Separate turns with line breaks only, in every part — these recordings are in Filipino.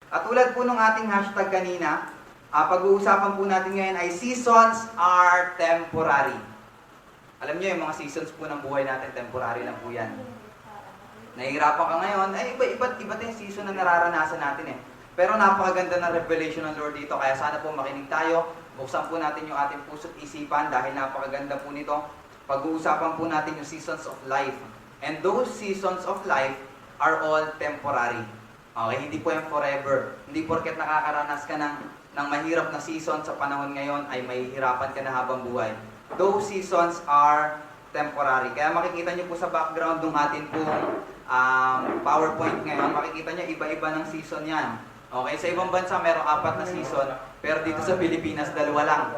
At tulad po ng ating hashtag kanina, pag-uusapan po natin ngayon ay seasons are temporary. Alam niyo yung mga seasons po ng buhay natin, temporary lang po yan. Nahihirapan ka ngayon, ay iba't iba yung season na nararanasan natin eh. Pero napakaganda ng revelation ng Lord dito, kaya sana po makinig tayo, buksan po natin yung ating puso't isipan dahil napakaganda po nito. Pag-uusapan po natin yung seasons of life. And those seasons of life are all temporary. Okay, hindi po yung forever. Hindi porket nakakaranas ka ng mahirap na season sa panahon ngayon ay mahihirapan ka na habang buhay. Those seasons are temporary. Kaya makikita nyo po sa background ng atin pong PowerPoint ngayon, makikita nyo iba-iba ng season yan. Okay, sa ibang bansa merong 4 na season, pero dito sa Pilipinas 2 lang.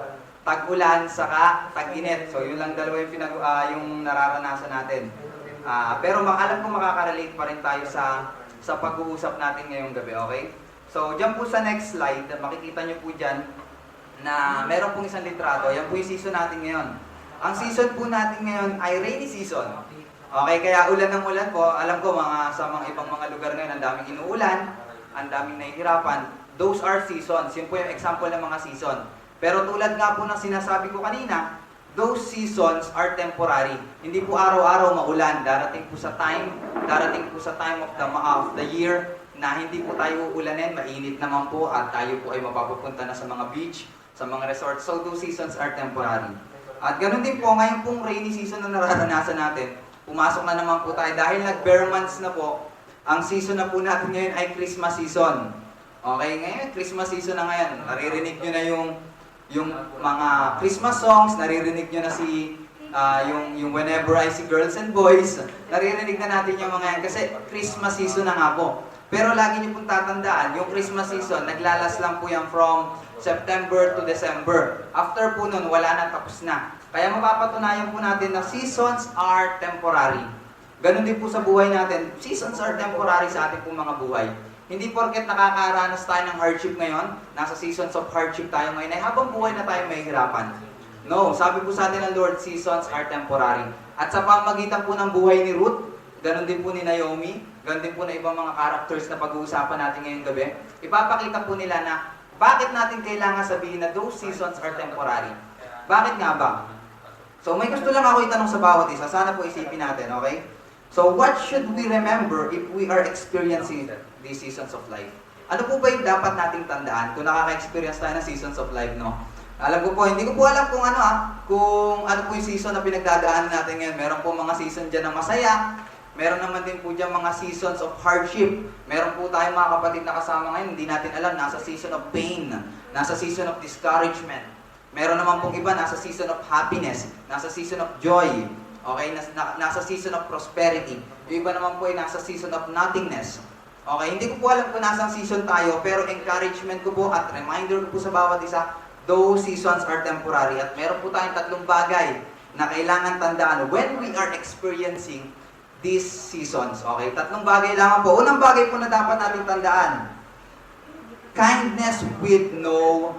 Tag-ulan, saka tag-init. So yun lang dalawa yung, yung nararanasan natin. Pero alam ko makaka-relate pa rin tayo sa pag-uusap natin ngayong gabi, okay? So dyan po sa next slide, makikita nyo po dyan na meron pong isang litrato. Yan po yung season natin ngayon. Ang season po natin ngayon ay rainy season. Okay, kaya ulan ng ulan po. Alam ko sa mga ibang mga lugar ngayon, ang daming inuulan, ang daming nahihirapan. Those are seasons. Yun po yung example ng mga season. Pero tulad nga po ng sinasabi ko kanina, those seasons are temporary. Hindi po araw-araw maulan. Darating po sa time of the year na hindi po tayo uulanin, mainit naman po at tayo po ay mapapapunta na sa mga beach, sa mga resorts. So those seasons are temporary. At ganun din po, ngayon pong rainy season na nararanasan natin, pumasok na naman po tayo dahil nag-bare months na po. Ang season na po natin ngayon ay Christmas season. Okay, ngayon Christmas season na ngayon. Naririnig nyo na yung mga Christmas songs, naririnig nyo na yung Whenever I See Girls and Boys, naririnig na natin yung mga yan kasi Christmas season na nga po. Pero lagi nyo pong tatandaan, yung Christmas season, naglalas lang po yan from September to December. After po nun, wala na, tapos na. Kaya mapapatunayan po natin na seasons are temporary. Ganon din po sa buhay natin, seasons are temporary sa ating pong mga buhay. Hindi porket nakakaranas tayo ng hardship ngayon, nasa seasons of hardship tayo ngayon, ay habang buhay na tayo mahihirapan. No, sabi po sa atin ng Lord, seasons are temporary. At sa pamagitan po ng buhay ni Ruth, ganon din po ni Naomi, ganon din po na ibang mga characters na pag-uusapan natin ngayong gabi, ipapakita po nila na bakit natin kailangan sabihin na those seasons are temporary. Bakit nga ba? So may gusto lang ako itanong sa bawat isa, sana po isipin natin, okay? So what should we remember if we are experiencing these seasons of life? Ano po ba yung dapat nating tandaan kung nakaka-experience tayo ng seasons of life, no? Alam ko po, hindi ko po alam kung ano po yung season na pinagdadaanan natin ngayon. Meron po mga season dyan na masaya, meron naman din po dyan mga seasons of hardship. Meron po tayong mga kapatid na kasama ngayon, hindi natin alam, nasa season of pain, nasa season of discouragement. Meron naman pong iba, nasa season of happiness, nasa season of joy. Okay, nasa season of prosperity. Yung iba naman po ay nasa season of nothingness. Okay, hindi ko po alam kung nasang season tayo, pero encouragement ko po at reminder ko po sa bawat isa, those seasons are temporary. At meron po tayong 3 bagay na kailangan tandaan when we are experiencing these seasons. Okay, 3 bagay lamang po. Unang bagay po na dapat natin tandaan, kindness with no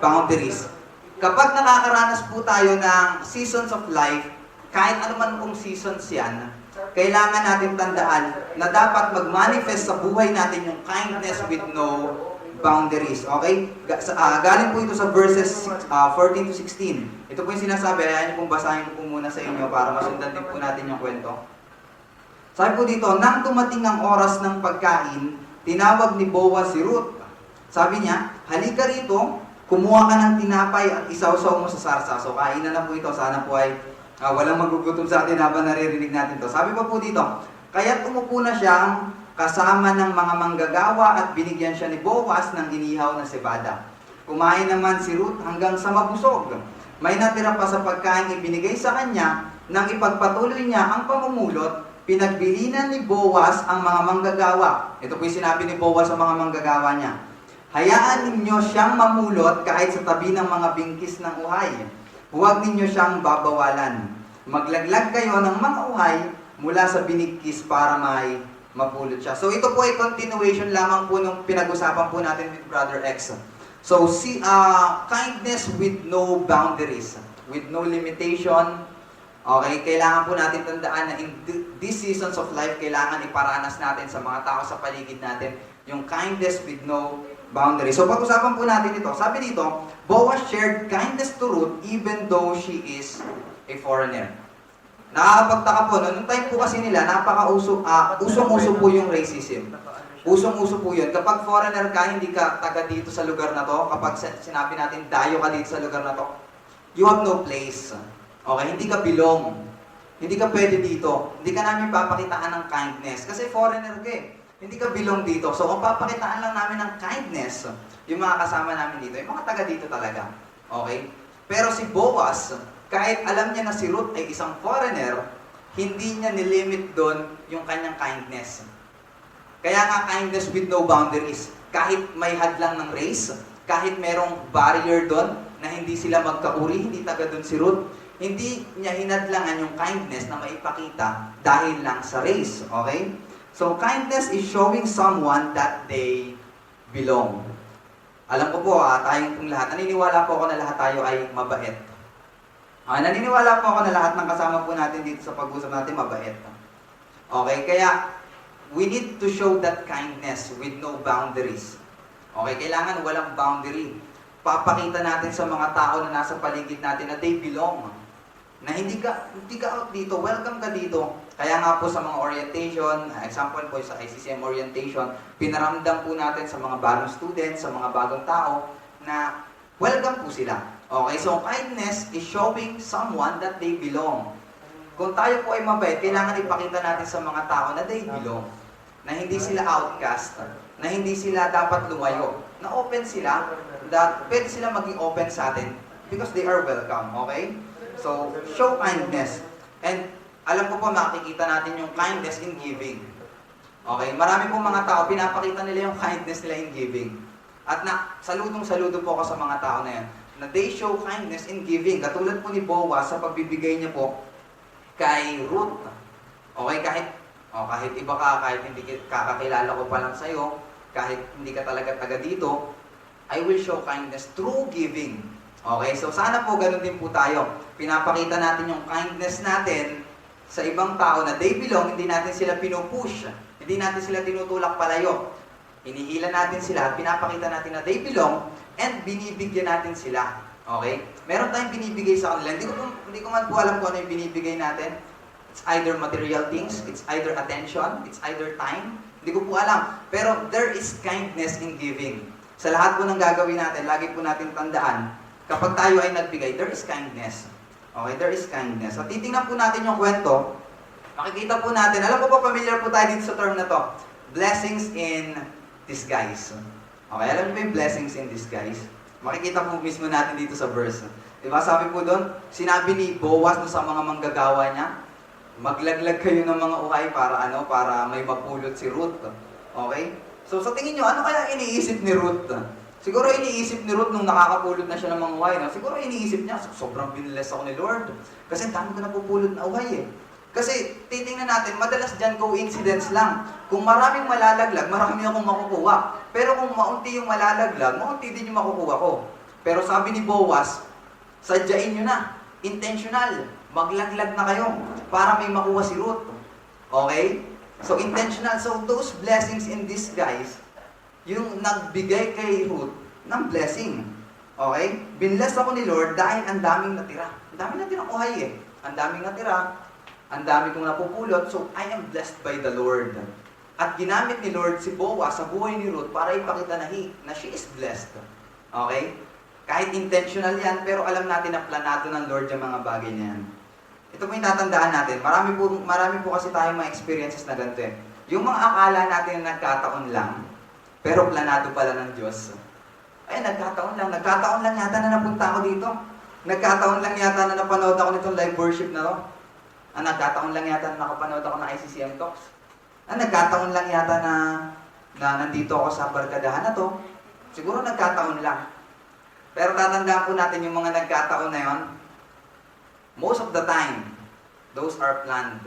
boundaries. Kapag nakakaranas po tayo ng seasons of life, kahit ano man pong seasons yan, kailangan natin tandaan na dapat mag-manifest sa buhay natin yung kindness with no boundaries. Okay? Galing po ito sa verses 14 to 16. Ito po yung sinasabi, ayaw niyo pong basahin ko po muna sa inyo para masundan din po natin yung kwento. Sabi po dito, nang dumating ang oras ng pagkain, tinawag ni Boaz si Ruth. Sabi niya, halika rito, kumuha ka ng tinapay at isawsaw mo sa sarsa. So kain na po ito, sana po ay walang magugutom sa atin habang naririnig natin to. Sabi pa po dito, kaya umupo na siyang kasama ng mga manggagawa at binigyan siya ni Boaz ng inihaw na cebada. Kumain naman si Ruth hanggang sa mabusog. May natira pa sa pagkain ibinigay sa kanya nang ipagpatuloy niya ang pamumulot, pinagbilinan ni Boaz ang mga manggagawa. Ito po yung sinabi ni Boaz sa mga manggagawa niya. Hayaan ninyo siyang mamulot kahit sa tabi ng mga bingkis ng uhay. Huwag ninyo siyang babawalan. Maglaglag kayo ng mga uhay mula sa binigkis para may mapulot siya. So ito po ay continuation lamang po nung pinag-usapan po natin with Brother X. So kindness with no boundaries, with no limitation. Okay, kailangan po natin tandaan na in these seasons of life, kailangan iparanas natin sa mga tao sa paligid natin Yung kindness with no boundary. So pag-usapan po natin ito. Sabi dito, Boaz shared kindness to Ruth even though she is a foreigner. Nakakapagtaka po, noong time po kasi nila, usong-uso po yung racism. Usong-uso po yun. Kapag foreigner ka, hindi ka taga dito sa lugar na to, kapag sinabi natin, dayo ka dito sa lugar na to, you have no place. Okay? Hindi ka belong. Hindi ka pwede dito. Hindi ka namin papakitaan ng kindness. Kasi foreigner ka eh. Hindi ka belong dito. So, kung papakitaan lang namin ng kindness, yung mga kasama namin dito, yung mga taga dito talaga. Okay? Pero si Boaz, kahit alam niya na si Ruth ay isang foreigner, hindi niya nilimit doon yung kanyang kindness. Kaya nga kindness with no boundaries. Kahit may hadlang ng race, kahit merong barrier doon na hindi sila magkauri, hindi taga doon si Ruth, hindi niya hinadlangan yung kindness na maipakita dahil lang sa race. Okay? So, kindness is showing someone that they belong. Alam ko po, tayong pong lahat, naniniwala po ako na lahat tayo ay mabait. Naniniwala po ako na lahat ng kasama po natin dito sa pag-usap natin mabait. Okay? Kaya, we need to show that kindness with no boundaries. Okay? Kailangan walang boundary. Papakita natin sa mga tao na nasa paligid natin na they belong. Na hindi ka out dito, welcome ka dito. Kaya nga po sa mga orientation, example po sa ICCM orientation, pinaramdam po natin sa mga bagong students, sa mga bagong tao, na welcome po sila. Okay, so kindness is showing someone that they belong. Kung tayo po ay mabait, kailangan ipakita natin sa mga tao na they belong. Na hindi sila outcast, na hindi sila dapat lumayo. Na open sila, that pwede sila maging open sa atin because they are welcome, okay? So, show kindness. And alam ko po, makikita natin yung kindness in giving. Okay? Marami pong mga tao, pinapakita nila yung kindness nila in giving. At saludong-saludo po ako sa mga tao na yan, na they show kindness in giving. Katulad po ni Boaz sa pagbibigay niya po kay Ruth. Okay? Kahit iba ka, kahit hindi kakakilala ko pa lang sa'yo, kahit hindi ka talaga taga dito, I will show kindness through giving. Okay? So, sana po ganun din po tayo. Pinapakita natin yung kindness natin sa ibang tao na they belong, hindi natin sila pinupush. Hindi natin sila tinutulak palayo. Hinihila natin sila at pinapakita natin na they belong and binibigyan natin sila. Okay? Meron tayong binibigay sa kanila. Hindi ko man po alam kung ano yung binibigay natin. It's either material things, it's either attention, it's either time. Hindi ko po alam. Pero there is kindness in giving. Sa lahat po ng gagawin natin, lagi po natin tandaan, kapag tayo ay nagbigay, there is kindness. Okay, there is kindness. So, titingnan po natin yung kwento. Makikita po natin, alam po ba, familiar po tayo dito sa term na to, blessings in disguise. Okay, alam niyo ba yung blessings in disguise? Makikita po mismo natin dito sa verse. Diba, sabi po doon, sinabi ni Boaz sa mga manggagawa niya, maglaglag kayo ng mga uhay para may mapulot si Ruth. Okay? So, sa tingin niyo, ano kaya iniisip ni Ruth? Siguro iniisip ni Ruth nung nakakapulot na siya ng mga uhay. No? Siguro iniisip niya, sobrang biniless ako ni Lord. Kasi ang dami ko napupulot na uhay eh. Kasi titingnan natin, madalas dyan coincidence lang. Kung maraming malalaglag, marami akong makukuha. Pero kung maunti yung malalaglag, maunti din yung makukuha ko. Pero sabi ni Boaz, sadyain nyo na. Intentional. Maglaglag na kayo para may makuha si Ruth. Okay? So intentional. So those blessings in disguise, yung nagbigay kay Ruth ng blessing. Okay? Binless ako ni Lord dahil ang daming natira. Ang daming natirang uhay eh. Ang daming natira. Ang dami kong napupulot. So, I am blessed by the Lord. At ginamit ni Lord si Boaz sa buhay ni Ruth para ipakita na she is blessed. Okay? Kahit intentional yan, pero alam natin na planado ng Lord yung mga bagay na yan. Ito po yung tatandaan natin. Marami po kasi tayong mga experiences na ganito eh. Yung mga akala natin na nagkataon lang, pero planado pala ng Diyos. Ay, nagkataon lang yata na napunta ako dito. Nagkataon lang yata na napanood ako nitong live worship na to. Nagkataon lang yata na nakapanood ako ng ICCM Talks. Nagkataon lang yata na nandito ako sa barkadahan na to. Siguro nagkataon lang. Pero tatandaan po natin yung mga nagkataon na yon. Most of the time, those are planned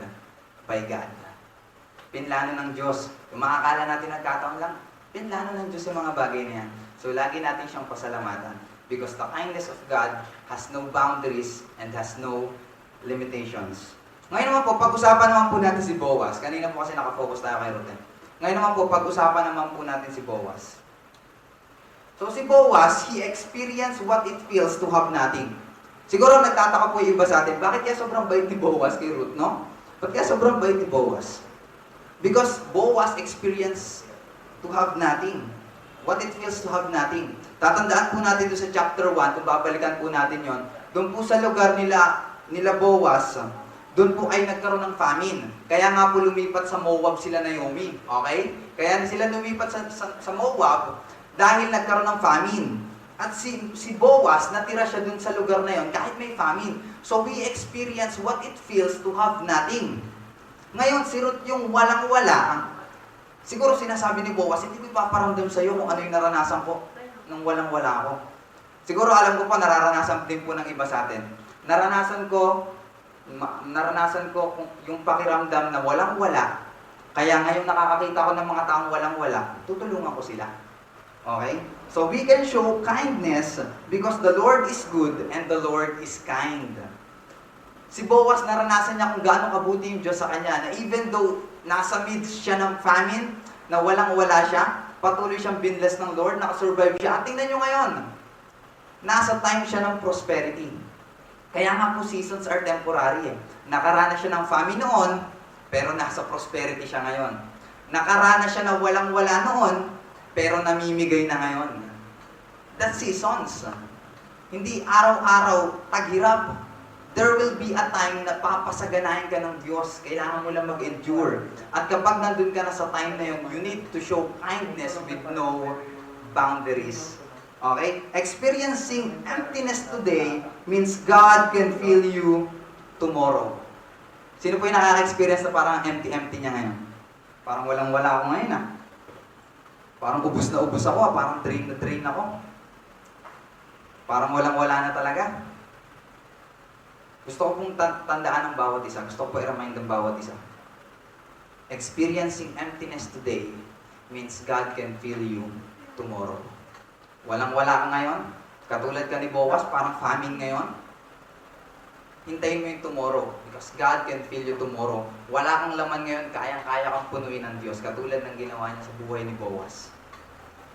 by God. Pinlano ng Diyos. Yung makakala natin nagkataon lang, pinlano ng Diyos yung mga bagay na yan. So, lagi natin siyang pasalamatan. Because the kindness of God has no boundaries and has no limitations. Ngayon naman po, pag-usapan naman po natin si Boaz. Kanina po kasi nakafocus tayo kay Ruth. Ngayon naman po, pag-usapan naman po natin si Boaz. So si Boaz, he experienced what it feels to have nothing. Siguro nagtataka po yung iba sa atin, bakit kaya sobrang bait ni Boaz kay Ruth, no? Bakit kaya sobrang bait ni Boaz? Because Boaz experienced to have nothing. What it feels to have nothing. Tatandaan po natin doon sa chapter 1, kung babalikan po natin yon. Doon po sa lugar nila Boaz, doon po ay nagkaroon ng famine. Kaya nga po lumipat sa Moab sila Naomi. Okay? Kaya sila lumipat sa Moab dahil nagkaroon ng famine. At si Boaz, natira siya dun sa lugar na yon kahit may famine. So we experience what it feels to have nothing. Ngayon, si Ruth yung walang-wala. Siguro sinasabi ni Boaz, hindi ko ipaparamdam sa iyo kung ano yung naranasan ko nung walang-wala ako. Siguro alam ko pa, nararanasan din po ng iba sa atin. Naranasan ko yung pakiramdam na walang-wala. Kaya ngayon nakakakita ko ng mga taong walang-wala, tutulungan ko sila. Okay? So we can show kindness because the Lord is good and the Lord is kind. Si Boaz, naranasan niya kung gaano kabuti yung Diyos sa kanya, na even though nasa midst siya ng famine, na walang-wala siya, patuloy siyang binless ng Lord, nakasurvive siya. At tingnan nyo ngayon, nasa time siya ng prosperity. Kaya nga po, seasons are temporary. Nakaranas siya ng famine noon, pero nasa prosperity siya ngayon. Nakaranas siya na walang-wala noon, pero namimigay na ngayon. That's seasons. Hindi araw-araw taghirap. There will be a time na papasaganahin ka ng Diyos. Kailangan mo lang mag-endure. At kapag nandun ka na sa time na yun, you need to show kindness with no boundaries. Okay? Experiencing emptiness today means God can fill you tomorrow. Sino po yung nakaka-experience na parang empty-empty niya ngayon? Parang walang-wala ako ngayon ah. Parang ubus na ubus ako, parang drain na drain ako. Parang walang-wala na talaga. Gusto ko pong tandaan ng bawat isa. Gusto ko po i-remind ng bawat isa. Experiencing emptiness today means God can fill you tomorrow. Walang-wala ka ngayon. Katulad ka ni Boaz, parang famine ngayon. Hintayin mo yung tomorrow because God can fill you tomorrow. Wala kang laman ngayon, kayang-kaya kang punuin ng Diyos katulad ng ginawa niya sa buhay ni Boaz.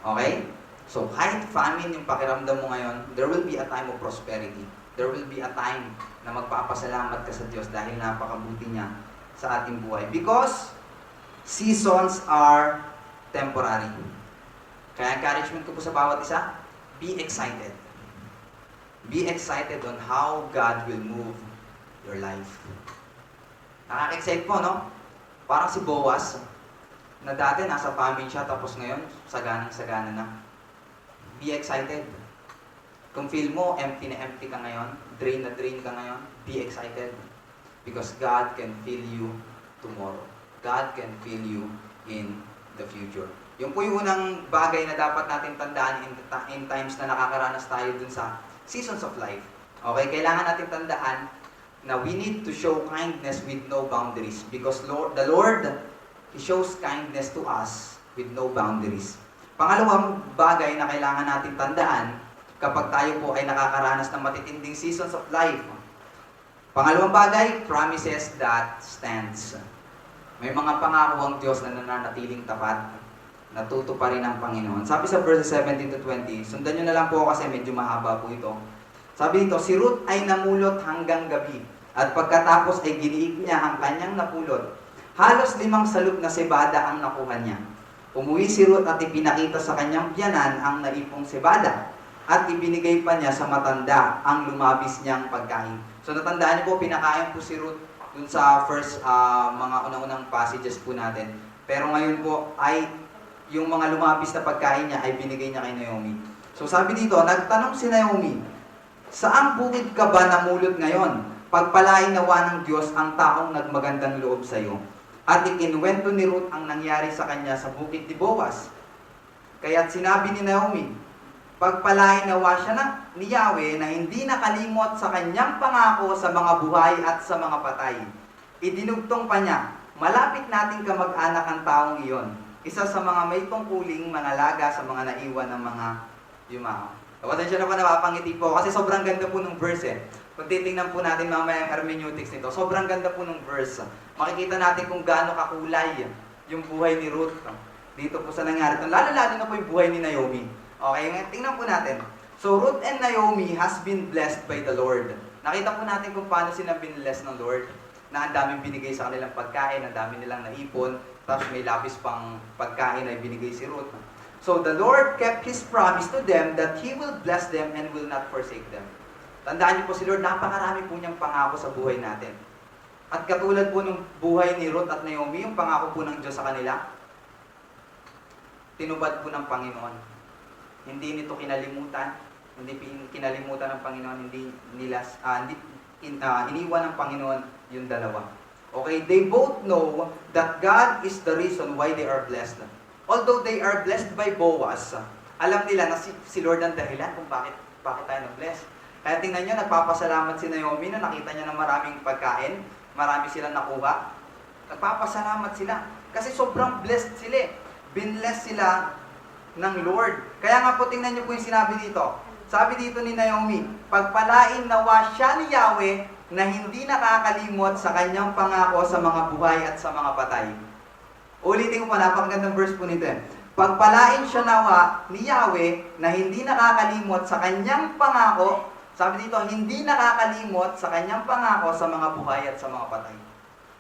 Okay? So, kahit famine yung pakiramdam mo ngayon, there will be a time of prosperity. There will be a time na magpapasalamat ka sa Diyos dahil napakabuti niya sa ating buhay. Because seasons are temporary. Kaya encouragement ko po sa bawat isa, be excited. Be excited on how God will move your life. Nakaka-excite po, no? Parang si Boaz, na dati nasa famine siya, tapos ngayon, saganang-sagana na. Be excited. Kung feel mo, empty na empty ka ngayon, drain na drain ka ngayon, be excited. Because God can fill you tomorrow. God can fill you in the future. Yung po yung unang bagay na dapat natin tandaan in times na nakakaranas tayo dun sa seasons of life. Okay, kailangan natin tandaan na we need to show kindness with no boundaries because the Lord, He shows kindness to us with no boundaries. Pangalawang bagay na kailangan natin tandaan kapag tayo po ay nakakaranas ng matitinding seasons of life. Pangalawang bagay, promises that stands. May mga pangako ang Diyos na nananatiling tapat. Natutuparin ng Panginoon. Sabi sa verses 17 to 20, sundan nyo na lang po kasi medyo mahaba po ito. Sabi dito, si Ruth ay namulot hanggang gabi at pagkatapos ay giniig niya ang kanyang napulot. Halos 5 salop na sebada ang nakuha niya. Umuwi si Ruth at ipinakita sa kanyang biyanan ang naipong sebada at ibinigay pa niya sa matanda ang lumabis niyang pagkain. So natandaan niyo po, pinakain po si Ruth dun sa first mga unang-unang passages po natin. Pero ngayon po ay yung mga lumabis na pagkain niya ay binigay niya kay Naomi. So sabi dito, nagtanong si Naomi, saang bukid ka ba namulot ngayon? Pagpalain nawa ng Diyos ang taong nagmagandang loob sa iyo. At ikinwento ni Ruth ang nangyari sa kanya sa bukid ni Boaz. Kaya't sinabi ni Naomi, pagpalain nawa siya ni Yahweh na hindi nakalimot sa kanyang pangako sa mga buhay at sa mga patay. Idinugtong pa niya, malapit nating kamag-anak ang taong iyon. Isa sa mga may tungkuling manalaga sa mga naiwan ng mga yumao. Pasensya na po, napapangiti po kasi sobrang ganda po ng verse eh. Kung titingnan po natin mamaya ang hermeneutics nito, sobrang ganda po ng verse. Makikita natin kung gaano kakulay yung buhay ni Ruth. Dito po sa nangyari ito. Lalo-lalo na po yung buhay ni Naomi. Okay, tingnan po natin. So, Ruth and Naomi has been blessed by the Lord. Nakita po natin kung paano sila binless ng Lord. Na ang daming binigay sa kanilang pagkain, ang dami nilang naipon, tapos may labis pang pagkain na ibinigay si Ruth. So, the Lord kept His promise to them that He will bless them and will not forsake them. Tandaan niyo po si Lord, napakarami po niyang pangako sa buhay natin. At katulad po ng buhay ni Ruth at Naomi, yung pangako po ng Diyos sa kanila, tinubad po ng Panginoon. Hindi nito kinalimutan, hindi kinalimutan ng Panginoon, iniwan ng Panginoon yung dalawa. Okay, they both know that God is the reason why they are blessed. Although they are blessed by Boaz, alam nila na si Lord ang dahilan kung bakit tayo na-bless. Kaya tingnan nyo, nagpapasalamat si Naomi na nakita niya na maraming pagkain, marami silang nakuha. Nagpapasalamat sila. Kasi sobrang blessed sila. Binless sila ng Lord. Kaya nga po tingnan nyo po yung sinabi dito. Sabi dito ni Naomi, pagpalain nawa siya ni Yahweh na hindi nakakalimot sa kanyang pangako sa mga buhay at sa mga patay. Ulitin ko pa, napakagandang verse po nito. Pagpalain siya nawa ni Yahweh na hindi nakakalimot sa kanyang pangako. Sabi dito, hindi nakakalimot sa kanyang pangako sa mga buhay at sa mga patay.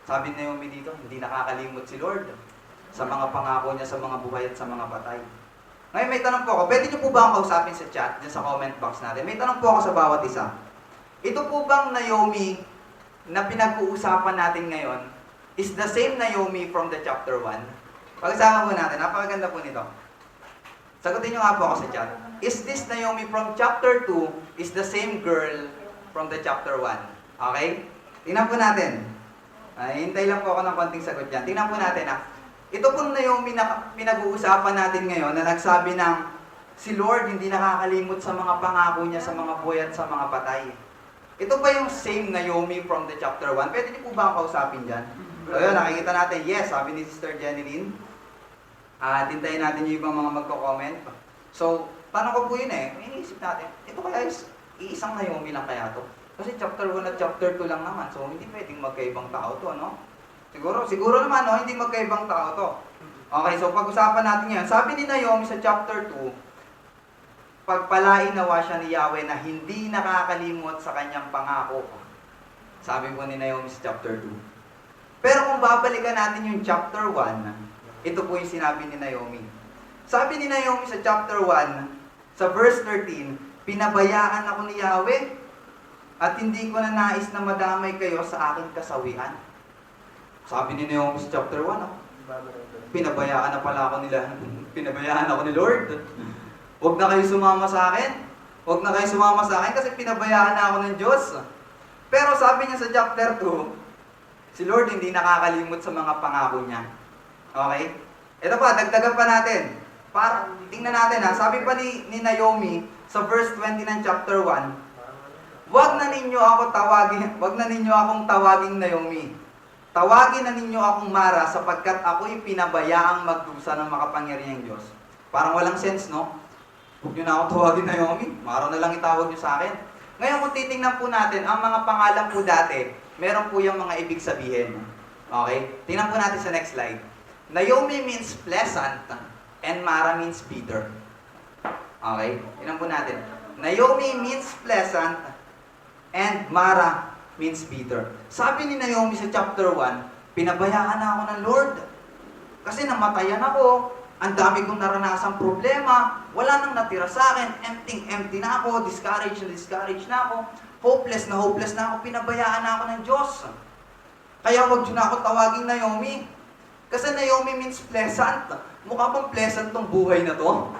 Sabi ni Naomi dito, hindi nakakalimot si Lord sa mga pangako niya sa mga buhay at sa mga patay. Ngayon may tanong po ako, pwede niyo po ba akong kausapin sa chat, dyan sa comment box natin? May tanong po ako sa bawat isa. Ito po bang Naomi na pinag-uusapan natin ngayon is the same Naomi from the chapter 1? Pag-usapan po natin, napakaganda po nito. Sagutin niyo nga po ako sa chat. Is this Naomi from chapter 2 is the same girl from the chapter 1? Okay? Tingnan po natin. Hintay lang po ako ng konting sagot dyan. Tingnan po natin Ito pong Naomi na pinag-uusapan natin ngayon na nagsabi ng si Lord hindi nakakalimot sa mga pangako niya sa mga buhay at sa mga patay. Ito ba yung same Naomi from the chapter 1? Pwede niyo po ba ako kausapin dyan? So yun, nakikita natin, yes, sabi ni Sister Jeneline. Tintayin natin yung ibang mga magko-comment. So, tanong ko po yun iniisip natin, ito kaya is iisang Naomi lang kaya to? Kasi chapter 1 at chapter 2 lang naman, so hindi pwedeng magkaibang tao to, no? Siguro naman, no, hindi magkaibang tao to. Okay, so pag-usapan natin yan. Sabi ni Naomi sa chapter 2, pagpalain nawa siya ni Yahweh na hindi nakakalimot sa kanyang pangako. Sabi po ni Naomi sa chapter 2. Pero kung babalikan natin yung chapter 1, ito po yung sinabi ni Naomi. Sabi ni Naomi sa chapter 1, sa verse 13, pinabayaan ako ni Yahweh at hindi ko na nais na madamay kayo sa aking kasawian. Sabi ni Naomi sa chapter 1, pinabayaan na pala ako nila. Pinabayaan ako ni Lord. Huwag na kayo sumama sa akin. Huwag na kayo sumama sa akin kasi pinabayaan na ako ng Diyos. Pero sabi niya sa chapter 2, si Lord hindi nakakalimot sa mga pangako niya. Okay? Ito pa, dagdagan pa natin. Para, tingnan natin sabi pa ni Naomi sa verse 20 ng chapter 1, wag na ninyo akong tawaging Naomi. Tawagin na ninyo akong Mara sapagkat ako'y pinabayaang magdusa ng makapangyarihang Diyos. Parang walang sense, no? Huwag nyo na akong tawagin Naomi. Mara na lang itawag nyo sa akin. Ngayon kung titingnan po natin, ang mga pangalan po dati, meron po yung mga ibig sabihin. Okay? Tingnan po natin sa next slide. Naomi means pleasant and Mara means bitter. Okay? Tingnan po natin. Naomi means pleasant and Mara means bitter. Sabi ni Naomi sa chapter 1, pinabayaan na ako ng Lord. Kasi namatayan ako, ang dami kong naranasang problema, wala nang natira sa akin, empty na ako, discouraged na ako, hopeless na ako, pinabayaan na ako ng Diyos. Kaya huwag nyo na ako tawaging Naomi. Kasi Naomi means pleasant. Mukha bang pleasant tong buhay na to?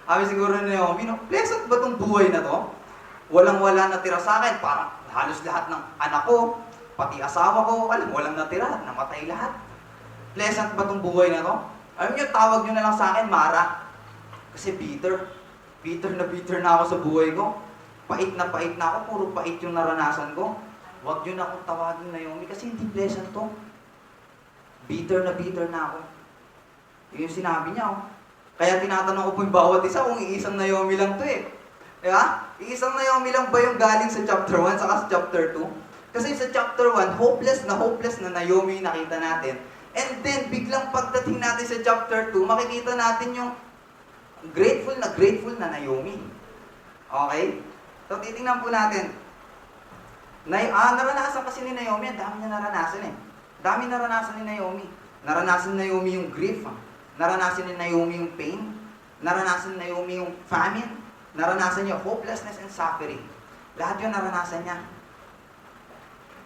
Sabi siguro ni Naomi, pleasant ba tong buhay na to? Walang-wala natira sa akin, parang halos lahat ng anak ko, pati asawa ko, walang natira, namatay lahat. Pleasant ba itong buhay na to? Alam niyo, tawag niyo na lang sa akin, Mara. Kasi bitter. Bitter na ako sa buhay ko. Pait na ako, puro pait yung naranasan ko. Huwag niyo na akong tawagin Naomi kasi hindi pleasant to. Bitter na ako. Yun yung sinabi niya, Kaya tinatanong ko po yung bawat isa kung iisang Naomi lang to Diba? Iisang Naomi lang ba yung galing sa chapter 1 saka sa chapter 2? Kasi sa chapter 1, hopeless na Naomi nakita natin. And then, biglang pagdating natin sa chapter 2, makikita natin yung grateful na Naomi. Okay? So, titingnan po natin. Naranasan kasi ni Naomi, ang dami niya naranasan eh. Dami naranasan ni Naomi. Naranasan ni Naomi yung grief. Naranasan ni Naomi yung pain. Naranasan ni Naomi yung famine. Naranasan niya hopelessness and suffering. Lahat yun naranasan niya.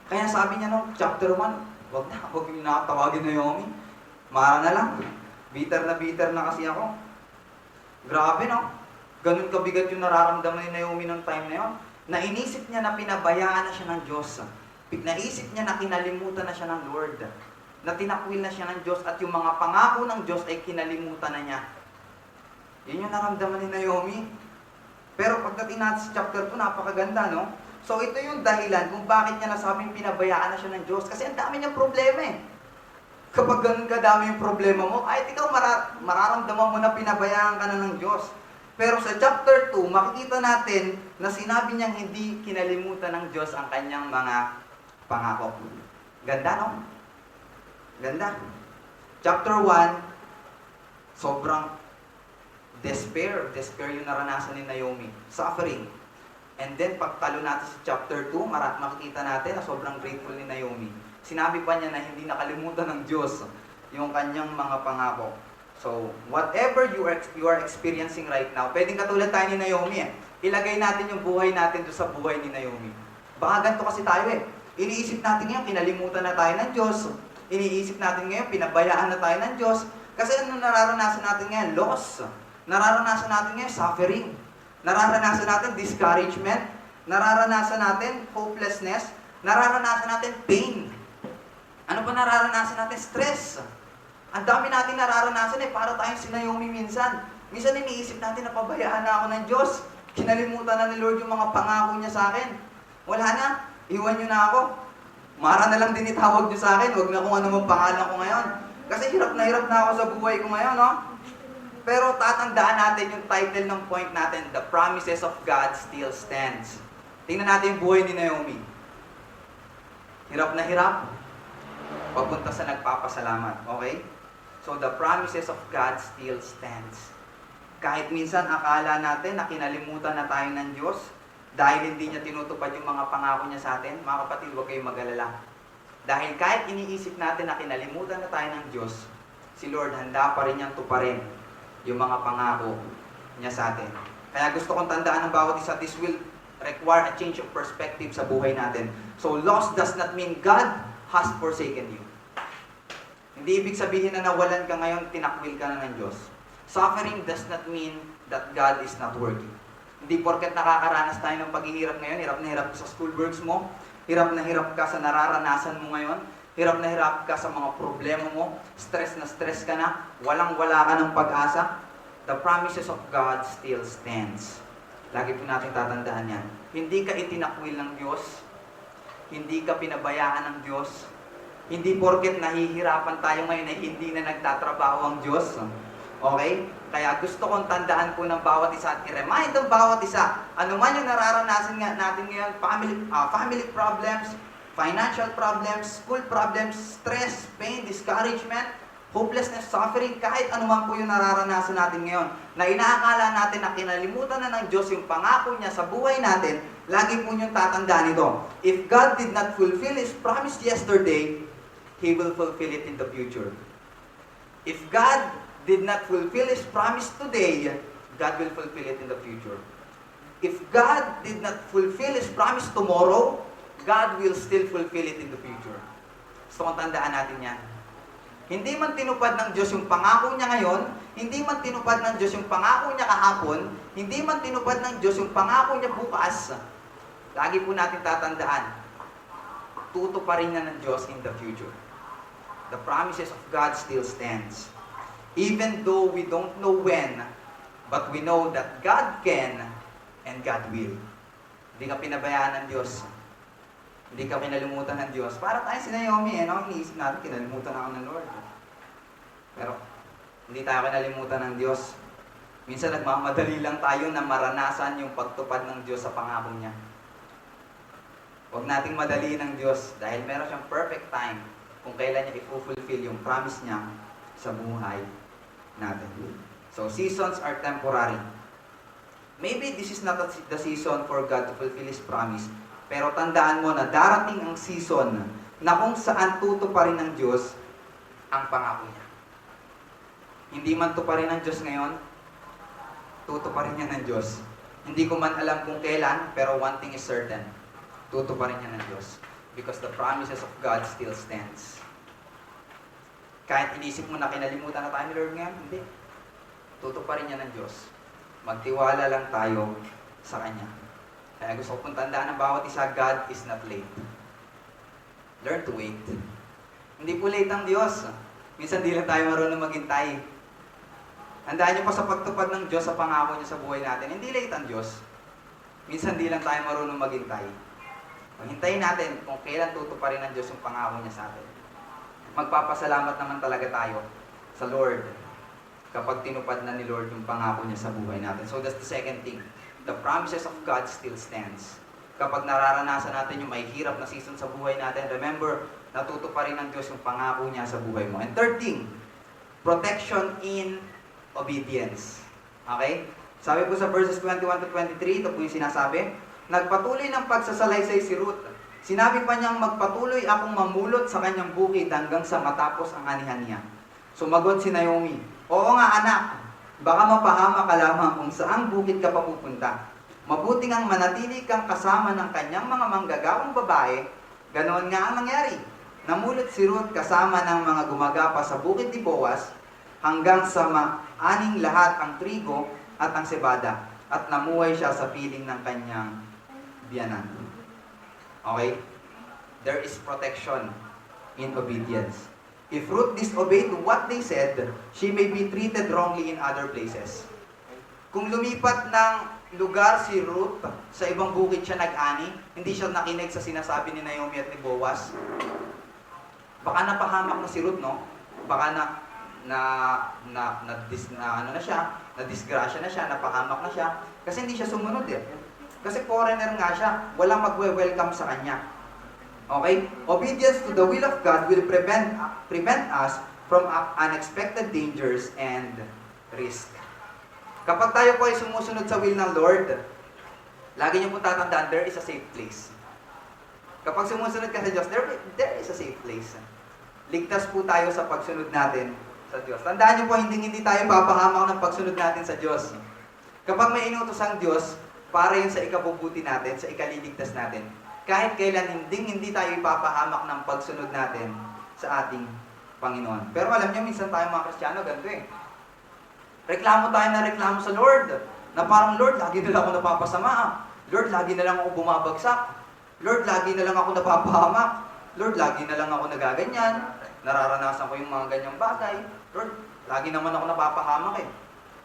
Kaya sabi niya no, chapter 1, wag yung nakatawagin ni Naomi. Mara na lang. Bitter na kasi ako. Grabe no. Ganun kabigat yung nararamdaman ni Naomi ng time na yun. Na inisip niya na pinabayaan na siya ng Diyos. Naisip niya na kinalimutan na siya ng Lord. Na tinakwil na siya ng Diyos at yung mga pangako ng Diyos ay kinalimutan na niya. Yun yung naramdaman ni Naomi. Pero pagdating natin sa chapter 2, napakaganda, no? So ito yung dahilan kung bakit niya nasabing pinabayaan na siya ng Diyos. Kasi ang dami niyang problema eh. Kapag ganun kadami yung problema mo, ay ikaw mararamdaman mo na pinabayaan ka na ng Diyos. Pero sa chapter 2, makikita natin na sinabi niyang hindi kinalimutan ng Diyos ang kanyang mga pangako. Ganda, no? Ganda. Chapter 1, sobrang despair. Despair yung naranasan ni Naomi. Suffering. And then, pagtalo natin sa chapter 2, makikita natin na sobrang grateful ni Naomi. Sinabi pa niya na hindi nakalimutan ng Diyos yung kanyang mga pangako. So, whatever you are experiencing right now, pwedeng katulad tayo ni Naomi eh. Ilagay natin yung buhay natin doon sa buhay ni Naomi. Baka ganito kasi tayo eh. Iniisip natin ngayon, kinalimutan na tayo ng Diyos. Iniisip natin ngayon, pinabayaan na tayo ng Diyos. Kasi ano nararanasan natin ngayon? Loss. Nararanasan natin ngayon, suffering. Nararanasan natin discouragement. Nararanasan natin hopelessness. Nararanasan natin pain. Ano pa nararanasan natin? Stress. Ang dami natin nararanasan eh, para tayong si Naomi minsan. Minsan iniisip natin na pabayaan na ako ng Diyos. Kinalimutan na ni Lord yung mga pangako niya sa akin. Wala na, iwan niyo na ako. Mara na lang din itawag niyo sa akin, huwag na kung ano mong pangalan ko ngayon. Kasi hirap na ako sa buhay ko ngayon, no? Pero tatandaan natin yung title ng point natin, The Promises of God Still Stands. Tingnan natin yung buhay ni Naomi. Hirap na hirap, papunta sa nagpapasalamat, okay? So, the promises of God still stands. Kahit minsan akala natin na kinalimutan na tayo ng Diyos dahil hindi niya tinutupad yung mga pangako niya sa atin, mga kapatid, huwag kayong mag-alala. Dahil kahit iniisip natin na kinalimutan na tayo ng Diyos, si Lord handa pa rin niyang tuparin yung mga pangako niya sa atin. Kaya gusto kong tandaan ng bawat isa, this will require a change of perspective sa buhay natin. So, loss does not mean God has forsaken you. Hindi ibig sabihin na nawalan ka ngayon, tinakwil ka na ng Diyos. Suffering does not mean that God is not working. Hindi porket nakakaranas tayo ng paghihirap ngayon, hirap na hirap ka sa school works mo, hirap na hirap ka sa nararanasan mo ngayon, hirap na hirap ka sa mga problema mo, stress na stress ka na, walang-wala ka ng pag-asa, the promises of God still stands. Lagi po natin tatandaan yan. Hindi ka itinakwil ng Diyos, hindi ka pinabayaan ng Diyos, hindi porket nahihirapan tayo ngayon ay hindi na nagtatrabaho ang Diyos. Okay? Kaya gusto kong tandaan po ng bawat isa at i-remind ng bawat isa, ano man yung nararanasan natin ngayon, family problems, financial problems, school problems, stress, pain, discouragement, hopelessness, suffering, kahit ano man po yung nararanasan natin ngayon, na inaakala natin na kinalimutan na ng Diyos yung pangako niya sa buhay natin, lagi po niyong tatandaan ito. If God did not fulfill His promise yesterday, He will fulfill it in the future. If God did not fulfill His promise today, God will fulfill it in the future. If God did not fulfill His promise tomorrow, God will still fulfill it in the future. Gusto kong tandaan natin yan. Hindi man tinupad ng Diyos yung pangako niya ngayon, hindi man tinupad ng Diyos yung pangako niya kahapon, hindi man tinupad ng Diyos yung pangako niya bukas, lagi po natin tatandaan, tutuparin niya ng Diyos in the future. The promises of God still stands. Even though we don't know when, but we know that God can and God will. Hindi ka pinabayaan ng Diyos. Hindi ka kinalimutan ng Diyos. Para tayo si Naomi, iniisip natin, kinalimutan ako ng Lord. Pero, hindi tayo kinalimutan ng Diyos. Minsan nagmamadali lang tayo na maranasan yung pagtupad ng Diyos sa pangako niya. Huwag nating madaliin ng Diyos dahil meron siyang perfect time kung kailan niya i-fulfill yung promise niya sa buhay natin. So, seasons are temporary. Maybe this is not the season for God to fulfill His promise, pero tandaan mo na darating ang season na kung saan tutuparin ng Diyos ang pangako niya. Hindi man tuparin ng Diyos ngayon, tutuparin niya ng Diyos. Hindi ko man alam kung kailan, pero one thing is certain, tutuparin niya ng Diyos. Because the promises of God still stands. Kahit inisip mo na kinalimutan na tayo ni Lord ngayon, hindi. Tutuparin niya ng Diyos. Magtiwala lang tayo sa Kanya. Kaya gusto ko pong tandaan ng bawat isa, God is not late. Learn to wait. Hindi po late ang Diyos. Minsan di lang tayo marunong maghintay. Handaan niyo pa sa pagtupad ng Diyos sa pangako niya sa buhay natin. Hindi late ang Diyos. Minsan di lang tayo marunong maghintay. Hintayin natin kung kailan tutuparin ng Diyos yung pangako niya sa atin. Magpapasalamat naman talaga tayo sa Lord kapag tinupad na ni Lord yung pangako niya sa buhay natin. So that's the second thing. The promises of God still stands. Kapag nararanasan natin yung may hirap na season sa buhay natin, remember, natutuparin ng Diyos yung pangako niya sa buhay mo. And third thing, protection in obedience. Okay? Sabi po sa verses 21 to 23, ito po yung sinasabi, nagpatuloy ng pagsasalaysay si Ruth. Sinabi pa niyang magpatuloy akong mamulot sa kanyang bukid hanggang sa matapos ang anihan niya. Sumagot si Naomi, oo nga anak, baka mapahama ka lamang kung saang bukid ka papupunta. Mabuti ngang manatili kang kasama ng kanyang mga manggagawang babae, ganoon nga ang nangyari. Namulot si Ruth kasama ng mga gumagapa sa bukid ni Boaz, hanggang sa maaning lahat ang trigo at ang sebada, at namuhay siya sa piling ng kanyang biyanan. Okay? There is protection in obedience. If Ruth disobeyed what they said, she may be treated wrongly in other places. Kung lumipat ng lugar si Ruth, sa ibang bukid siya nag-ani, hindi siya nakinig sa sinasabi ni Naomi at ni Boaz, baka napahamak na si Ruth, no? Baka na-disgrasya na siya, napahamak na siya, kasi hindi siya sumunod eh. Kasi foreigner nga siya, walang magwe-welcome sa kanya. Okay? Obedience to the will of God will prevent us from unexpected dangers and risk. Kapag tayo po ay sumusunod sa will ng Lord, lagi niyo po tatandaan, there is a safe place. Kapag sumusunod ka sa Diyos, there is a safe place. Ligtas po tayo sa pagsunod natin sa Diyos. Tandaan niyo po, hindi tayo papahamak ng pagsunod natin sa Diyos. Kapag may inutos ang Diyos, para yun sa ikabubuti natin, sa ikaliligtas natin. Kahit kailan hindi tayo ipapahamak ng pagsunod natin sa ating Panginoon. Pero alam niyo, minsan tayo mga Kristiyano, ganito eh. Reklamo tayo na reklamo sa Lord. Na parang, Lord, lagi na lang ako napapasama. Lord, lagi na lang ako bumabagsak. Lord, lagi na lang ako napapahamak. Lord, lagi na lang ako nagaganyan. Nararanasan ko yung mga ganyang bagay. Lord, lagi naman ako napapahamak eh.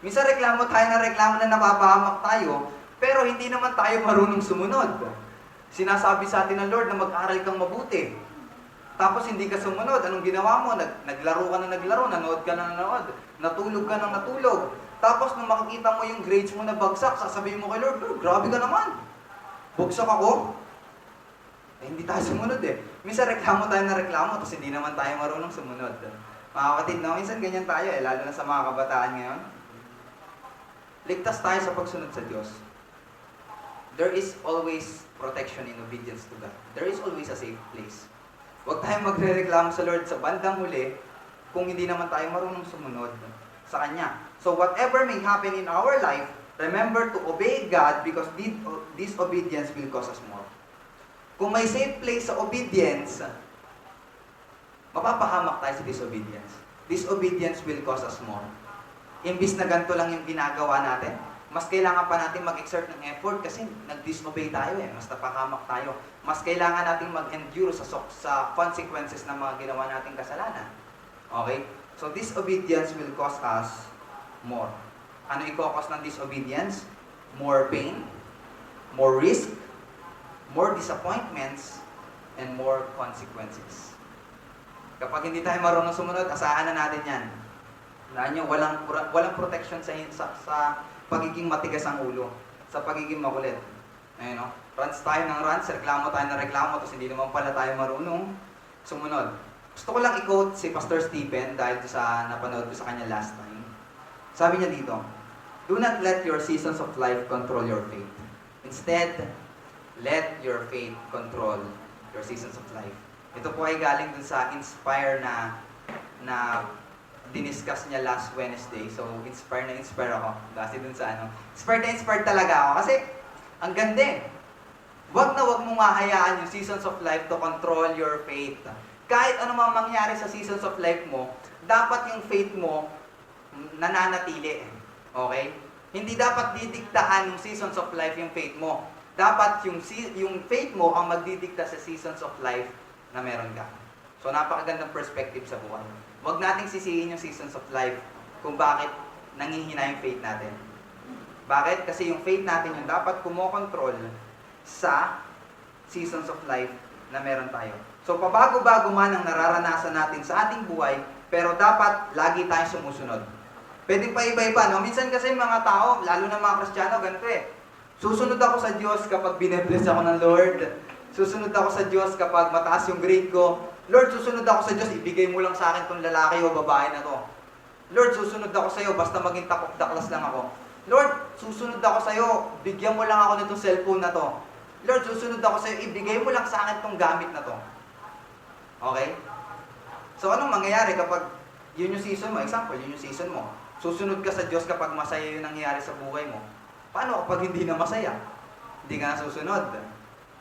Minsan reklamo tayo na napapahamak tayo, pero hindi naman tayo marunong sumunod. Sinasabi sa atin ng Lord na mag-aral kang mabuti. Tapos hindi ka sumunod. Anong ginawa mo? Naglaro ka na naglaro, nanood ka na nanood, natulog ka na natulog. Tapos nung makikita mo yung grades mo na bagsak, sasabihin mo kay Lord, Lord, grabe ka naman. Bugsak ako. Eh, hindi tayo sumunod eh. Minsan reklamo tayo na reklamo, tapos hindi naman tayo marunong sumunod. Mga kapatid, no? Minsan ganyan tayo eh, lalo na sa mga kabataan ngayon. Ligtas tayo sa pagsunod sa Diyos. There is always protection in obedience to God. There is always a safe place. Huwag tayong magre-reklamo sa Lord sa bandang huli kung hindi naman tayo marunong sumunod sa Kanya. So whatever may happen in our life, remember to obey God because this obedience will cause us more. Kung may safe place sa obedience, mapapahamak tayo sa disobedience. Disobedience will cause us more. Imbis na ganito lang yung ginagawa natin, mas kailangan pa natin mag-exert ng effort kasi nag-disobey tayo eh. Mas napahamak tayo. Mas kailangan natin mag-endure sa consequences ng mga ginawa nating kasalanan. Okay? So disobedience will cause us more. Ano i-cause ng disobedience? More pain, more risk, more disappointments, and more consequences. Kapag hindi tayo marunong sumunod, asahan na natin yan. Naan nyo, walang protection sa pagiging matigas ang ulo, sa pagiging makulit. Ayun, no? Runs tayo ng runs, reklamo tayo ng reklamo, tapos hindi naman pala tayo marunong sumunod. Gusto ko lang i-quote si Pastor Stephen dahil sa napanood ko sa kanya last time. Sabi niya dito, "Do not let your seasons of life control your faith. Instead, let your faith control your seasons of life." Ito po ay galing dun sa Inspire na diniscuss niya last Wednesday. So, inspire ako. Kasi dun sa inspired talaga ako. Kasi, ang ganda eh. Wag mong mahayaan yung seasons of life to control your faith. Kahit ano mang mangyari sa seasons of life mo, dapat yung faith mo nananatili. Okay? Hindi dapat didiktahan yung seasons of life yung faith mo. Dapat yung faith mo ang magdidikta sa seasons of life na meron ka. So, napakagandang perspective sa buhay. Huwag nating sisihin yung seasons of life kung bakit nangihina yung faith natin. Bakit? Kasi yung faith natin yung dapat kumokontrol sa seasons of life na meron tayo. So, pabago-bago man ang nararanasan natin sa ating buhay, pero dapat lagi tayong sumusunod. Pwede pa iba-iba, no? Minsan kasi mga tao, lalo na mga Kristiyano, ganito eh. Susunod ako sa Diyos kapag binebless ako ng Lord. Susunod ako sa Diyos kapag mataas yung grade ko. Lord, susunod ako sa Diyos, ibigay mo lang sa akin tong lalaki o babae na to. Lord, susunod ako sa iyo, basta maging top of the class lang ako. Lord, susunod ako sa iyo, bigyan mo lang ako nitong cellphone na to. Lord, susunod ako sa iyo, ibigay mo lang sa akin tong gamit na to. Okay? So, anong mangyayari kapag yun yung season mo? Example, yun yung season mo. Susunod ka sa Diyos kapag masaya yung nangyayari sa buhay mo. Paano kapag hindi na masaya? Hindi ka na susunod.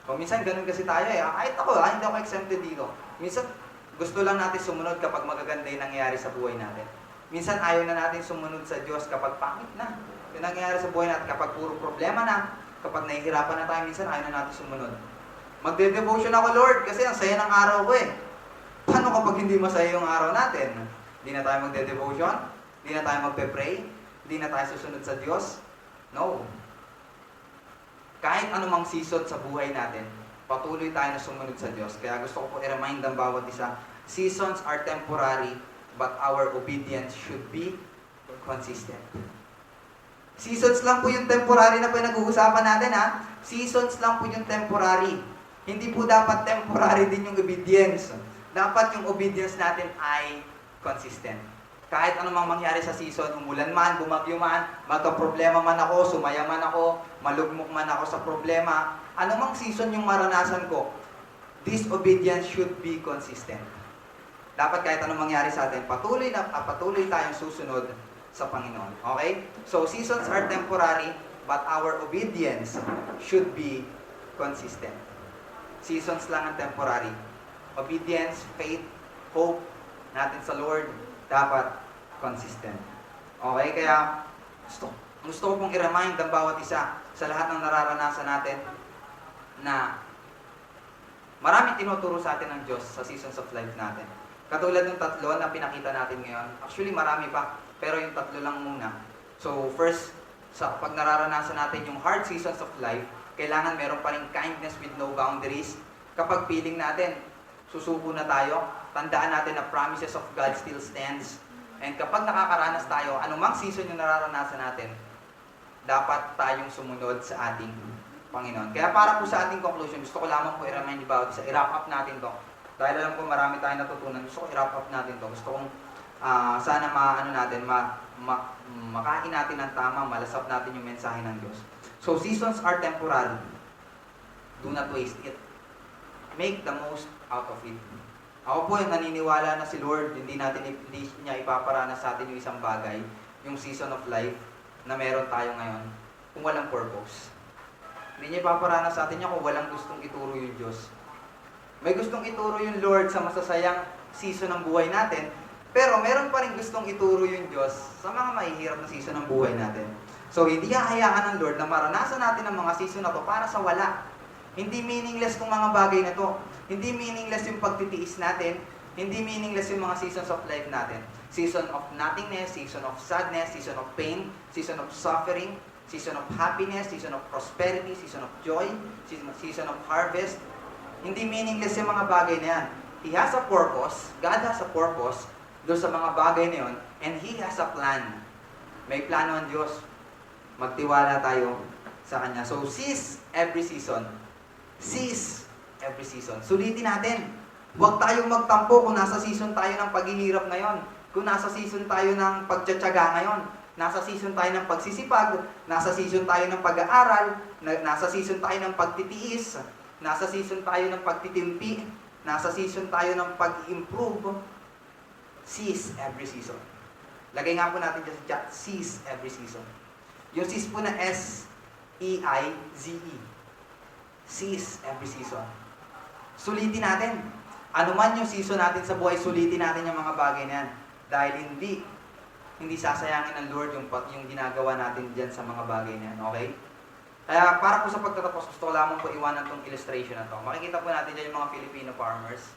O minsan ganun kasi tayo eh. Kahit ako, hindi ako exempted dito. Minsan gusto lang natin sumunod kapag magaganda yung nangyayari sa buhay natin. Minsan ayaw na natin sumunod sa Diyos kapag pangit na. Yung nangyayari sa buhay natin kapag puro problema na. Kapag nahihirapan na tayo, minsan ayaw na natin sumunod. Magde-devotion ako, Lord, kasi ang saya ng araw ko eh. Paano kapag hindi masaya yung araw natin? Hindi na tayo magde-devotion? Hindi na tayo magpe-pray? Hindi na tayo susunod sa Diyos? No. Kahit anumang season sa buhay natin, patuloy tayo na sumunod sa Diyos. Kaya gusto ko po i-remind ang bawat isa, seasons are temporary, but our obedience should be consistent. Seasons lang po yung temporary na pinag-uusapan natin ha. Seasons lang po yung temporary. Hindi po dapat temporary din yung obedience. Dapat yung obedience natin ay consistent. Kahit anumang mangyari sa season, umulan man, bumagyo man, magka-problema man ako, sumaya man ako, malugmok man ako sa problema, anumang season yung maranasan ko, this obedience should be consistent. Dapat kahit anong mangyari sa atin, patuloy tayong susunod sa Panginoon. Okay? So, seasons are temporary, but our obedience should be consistent. Seasons lang ang temporary. Obedience, faith, hope natin sa Lord, dapat consistent. Okay? Kaya, gusto ko pong i-remind ang bawat isa sa lahat ng nararanasan natin na maraming tinuturo sa atin ng Diyos sa seasons of life natin. Katulad ng tatlo na pinakita natin ngayon. Actually, marami pa. Pero yung tatlo lang muna. So, first, pag nararanasan natin yung hard seasons of life, kailangan meron pa rin kindness with no boundaries. Kapag feeling natin, susuko na tayo, tandaan natin na promises of God still stands. And kapag nakakaranas tayo, anumang season yung nararanasan natin, dapat tayong sumunod sa ating Panginoon. Kaya para po sa ating conclusion, gusto ko lamang po i-remind about isa. I-wrap up natin to. Dahil alam ko marami tayong natutunan, gusto ko i-wrap up natin to. Gusto kong sana makain natin ng tama, malasap natin yung mensahe ng Diyos. So, seasons are temporary. Do not waste it. Make the most out of it. Ako po yung naniniwala na si Lord, hindi niya ipaparanas sa atin yung isang bagay, yung season of life na meron tayo ngayon, kung walang purpose. Hindi niya ipaparanas sa atin yan kung walang gustong ituro yung Diyos. May gustong ituro yung Lord sa masasayang season ng buhay natin, pero meron pa rin gustong ituro yung Diyos sa mga mahihirap na season ng buhay natin. So, hindi hahayaan ng Lord na maranasan natin ang mga season na to para sa wala. Hindi meaningless itong mga bagay na to. Hindi meaningless yung pagtitiis natin. Hindi meaningless yung mga seasons of life natin. Season of nothingness, season of sadness, season of pain, season of suffering, season of happiness, season of prosperity, season of joy, season of harvest. Hindi meaningless yung mga bagay na yan. He has a purpose. God has a purpose doon sa mga bagay na yun. And He has a plan. May plano ang Diyos. Magtiwala tayo sa Kanya. So, seize every season. Seize every season. Sulitin natin. Huwag tayong magtampo kung nasa season tayo ng paghihirap ngayon. Kung nasa season tayo ng pagtsatsaga ngayon. Nasa season tayo ng pagsisipag. Nasa season tayo ng pag-aaral. Nasa season tayo ng pagtitiis. Nasa season tayo ng pagtitimpi. Nasa season tayo ng pag-improve. Seize every season. Lagay nga po natin dyan sa chat, seize every season. Yung seize po na S-E-I-Z-E. Seize every season. Sulitin natin. Ano man yung season natin sa buhay, sulitin natin yung mga bagay na yan. Dahil hindi sasayangin ng Lord yung ginagawa natin dyan sa mga bagay na yan. Okay? Kaya para po sa pagtatapos, gusto ko lamang po iwanan tong illustration na to. Makikita po natin dyan yung mga Filipino farmers.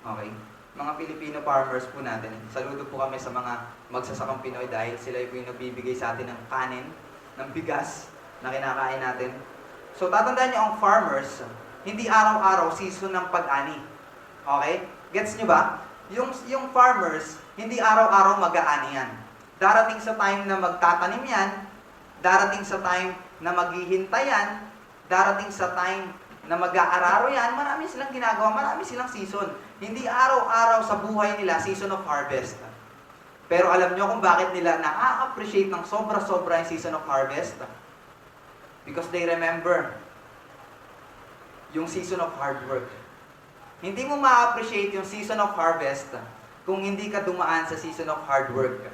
Okay? Mga Filipino farmers po natin. Saludo po kami sa mga magsasakang Pinoy dahil sila po yung nagbibigay sa atin ng kanin, ng bigas na kinakain natin. So tatandaan niyo ang farmers, hindi araw-araw season ng pag-ani. Okay? Gets nyo ba? Yung farmers, hindi araw-araw mag-aani yan. Darating sa time na magtatanim yan, darating sa time na maghihintay yan, darating sa time na mag-aararo yan, marami silang ginagawa, marami silang season. Hindi araw-araw sa buhay nila season of harvest. Pero alam nyo kung bakit nila na-appreciate ng sobra-sobra yung season of harvest? Because they remember yung season of hard work. Hindi mo ma-appreciate yung season of harvest kung hindi ka dumaan sa season of hard work.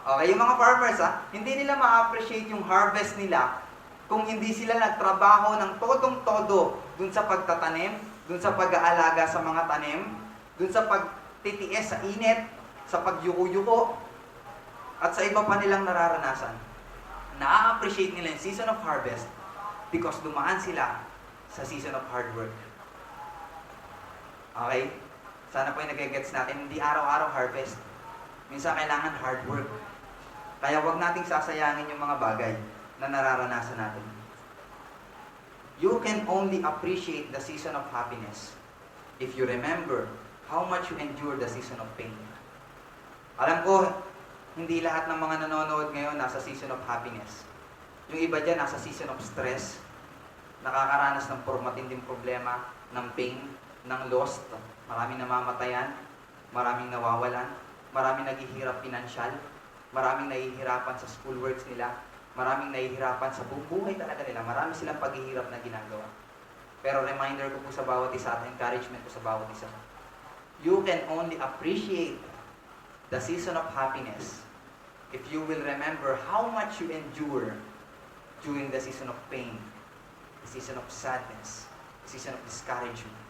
Okay, yung mga farmers hindi nila ma-appreciate yung harvest nila kung hindi sila nagtrabaho ng todong-todo dun sa pagtatanim, dun sa pag-aalaga sa mga tanim, dun sa pagtitiis sa init, sa pagyuko-yuko, at sa iba pa nilang nararanasan. Na-appreciate nila yung season of harvest because dumaan sila sa season of hard work. Okay? Sana po yung nag-gets natin, hindi araw-araw harvest. Minsan kailangan hard work. Kaya wag nating sasayangin yung mga bagay na nararanasan natin. You can only appreciate the season of happiness if you remember how much you endure the season of pain. Alam ko, hindi lahat ng mga nanonood ngayon nasa season of happiness. Yung iba dyan nasa season of stress, nakakaranas ng matinding problema, ng pain, ng lost, maraming namamatayan, maraming nawawalan, maraming naghihirap pinansyal, maraming nahihirapan sa schoolworks nila, maraming nahihirapan sa buhay talaga nila, marami silang paghihirap na ginagawa. Pero reminder ko po sa bawat isa at encouragement ko sa bawat isa, you can only appreciate the season of happiness if you will remember how much you endure during the season of pain, the season of sadness, the season of discouragement,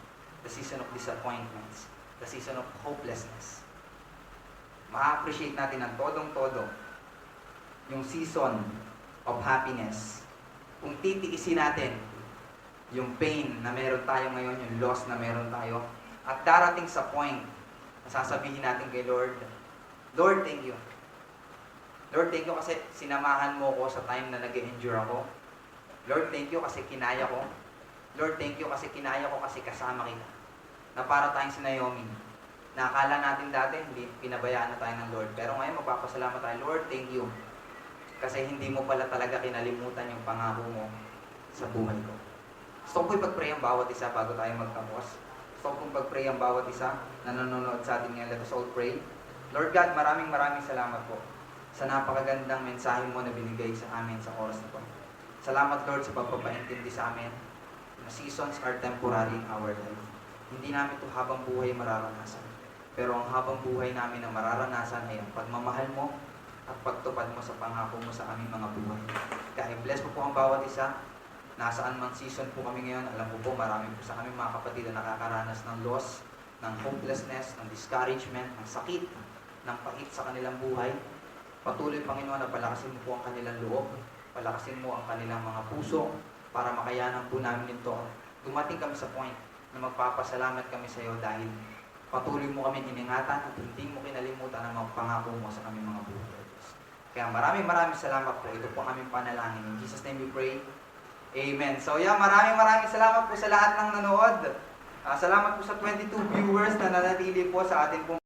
the season of disappointments, the season of hopelessness. Ma-appreciate natin ng todong-todo yung season of happiness. Kung titiisin natin yung pain na meron tayo ngayon, yung loss na meron tayo, at darating sa point na sasabihin natin kay Lord, Lord, thank you. Lord, thank you kasi sinamahan mo ko sa time na nag-endure ako. Lord, thank you kasi kinaya ko. Lord, thank you kasi kinaya ko kasi kasama kita. Na para tayong si Naomi. Nakakala natin dati, hindi pinabayaan na tayo ng Lord. Pero ngayon, magpapasalamat tayo, Lord, thank you. Kasi hindi mo pala talaga kinalimutan yung pangako mo sa buhay ko. Gusto ko po ipag-pray ang bawat isa bago tayo magtapos. Gusto ko po ipag-pray ang bawat isa na nanonood sa atin ngayon. Let us all pray. Lord God, maraming salamat po sa napakagandang mensahe mo na binigay sa amin sa oras na po. Salamat, Lord, sa pagpapaintindi sa amin na seasons are temporary in our life. Hindi namin ito habang buhay mararanasan. Pero ang habang buhay namin na mararanasan ay ang pagmamahal mo at pagtupad mo sa pangako mo sa aming mga buhay. Kaya bless mo po ang bawat isa. Nasaan mang season po kami ngayon, alam ko po marami po sa aming mga kapatid na nakakaranas ng loss, ng hopelessness, ng discouragement, ng sakit, ng pait sa kanilang buhay. Patuloy, Panginoon, na palakasin mo po ang kanilang loob, palakasin mo ang kanilang mga puso para makayanan po namin ito. Dumating kami sa point na magpapasalamat kami sa iyo dahil patuloy mo kami iningatan at hindi mo kinalimutan ang mga pangako mo sa aming mga buhay. Kaya maraming salamat po. Ito po ang aming panalangin. In Jesus' name we pray. Amen. So maraming salamat po sa lahat ng nanood. Salamat po sa 22 viewers na nanatili po sa atin pong